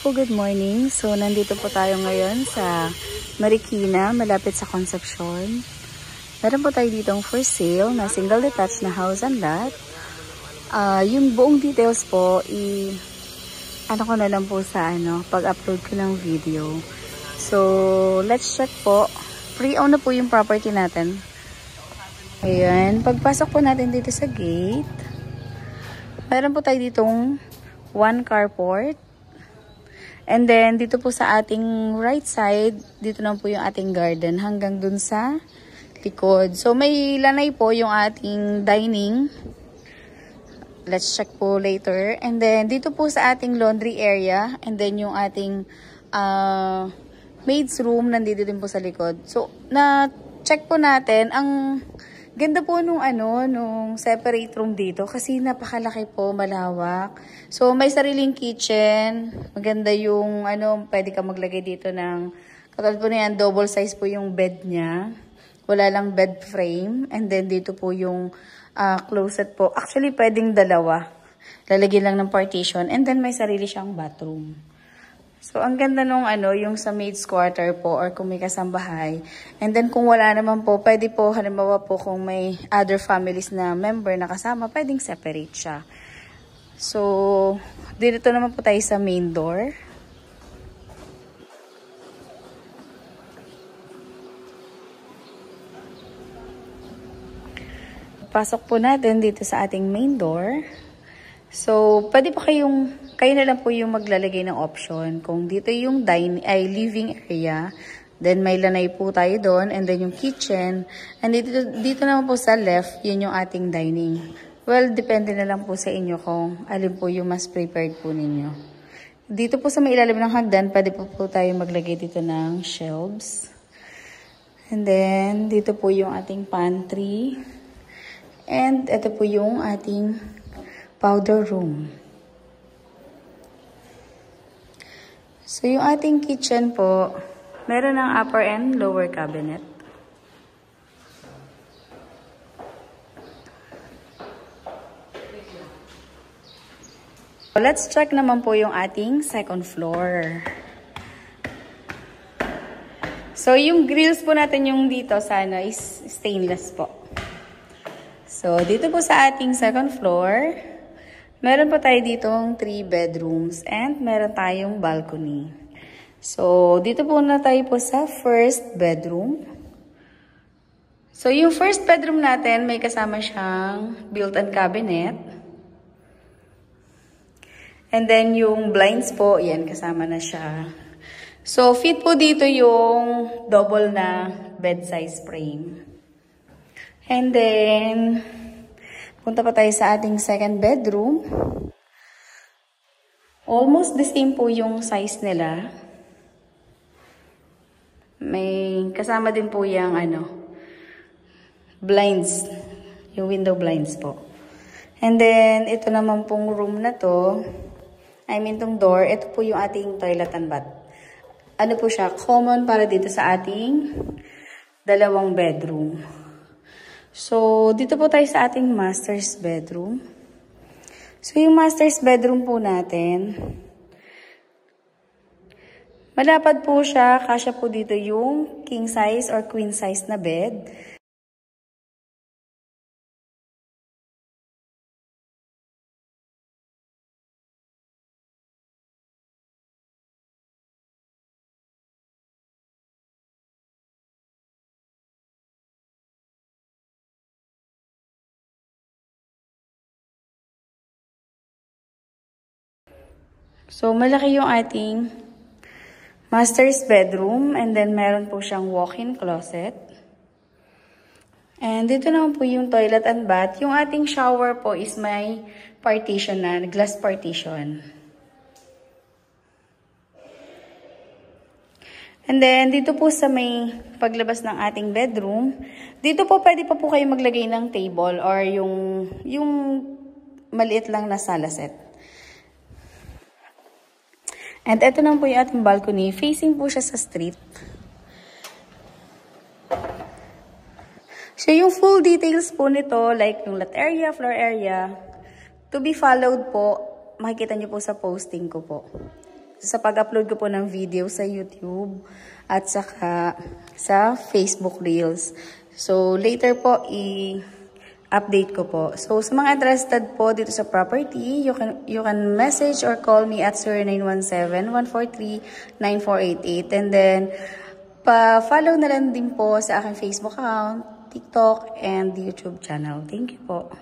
po, good morning. So, nandito po tayo ngayon sa Marikina, malapit sa Concepcion. Meron po tayo ditong for sale na single detached na house and lot. Yung buong details po, ano ko na lang po sa pag-upload ko ng video. So, let's check po. Pre-own na po yung property natin. Ayan, pagpasok po natin dito sa gate, meron po tayo ditong one carport. And then, dito po sa ating right side, dito na po yung ating garden hanggang dun sa likod. So, may lanay po yung ating dining. Let's check po later. And then, dito po sa ating laundry area. And then, yung ating maid's room, nandito din po sa likod. So, na-check po natin, ang ganda po nung separate room dito kasi napakalaki po, malawak. So, may sariling kitchen. Maganda yung pwede ka maglagay dito ng, katulad po na yan, double size po yung bed niya. Wala lang bed frame. And then, dito po yung closet po. Actually, pwedeng dalawa. Lalagyan lang ng partition. And then, may sarili siyang bathroom. So, ang ganda nung yung sa maid's quarter po or kung may kasambahay. And then, kung wala naman po, pwede po, halimbawa po kung may other families na member na kasama, pwedeng separate siya. So, dito naman po tayo sa main door. Pasok po natin dito sa ating main door. So, pwede po kayo na lang po yung maglalagay ng option. Kung dito yung living area, then may lanay po tayo doon, and then yung kitchen. And dito naman po sa left, yun yung ating dining. Well, depende na lang po sa inyo kung alin po yung mas prepared po ninyo. Dito po sa may ilalim ng hagdan, pwede po tayo maglagay dito ng shelves. And then, dito po yung ating pantry. And ito po yung ating powder room. So, yung ating kitchen po, meron ng upper and lower cabinet. Let's check naman po yung ating second floor. So, yung grills po natin yung dito sana is stainless po. So, dito po sa ating second floor, meron po tayo ditong 3 bedrooms and meron tayong balcony. So, dito po na tayo po sa first bedroom. So, yung first bedroom natin, may kasama siyang built-in cabinet. And then, yung blinds po, yan, kasama na siya. So, fit po dito yung double na bed size frame. And then, punta pa tayo sa ating second bedroom. Almost the same po yung size nila. May kasama din po yung blinds. Yung window blinds po. And then, ito naman pong room na to. Tong door. Ito po yung ating toilet and bath. Ano po siya? Common para dito sa ating dalawang bedroom. So, dito po tayo sa ating master's bedroom. So, yung master's bedroom po natin, malapad po siya. Kasya po dito yung king size or queen size na bed. So, malaki yung ating master's bedroom. And then, meron po siyang walk-in closet. And dito naman po yung toilet and bath. Yung ating shower po is may partition na, glass partition. And then, dito po sa may paglabas ng ating bedroom, dito po pwede pa po kayo maglagay ng table or yung maliit lang na sala set. And ito naman po yung ating balcony. Facing po siya sa street. So, yung full details po nito, like yung lot area, floor area, to be followed po, makikita nyo po sa posting ko po. sa pag-upload ko po ng video sa YouTube at saka sa Facebook Reels. So, later po, update ko po. So, sa mga interested po dito sa property, you can message or call me at 0917-143-9488. And then, pa-follow na lang din po sa aking Facebook account, TikTok, and YouTube channel. Thank you po.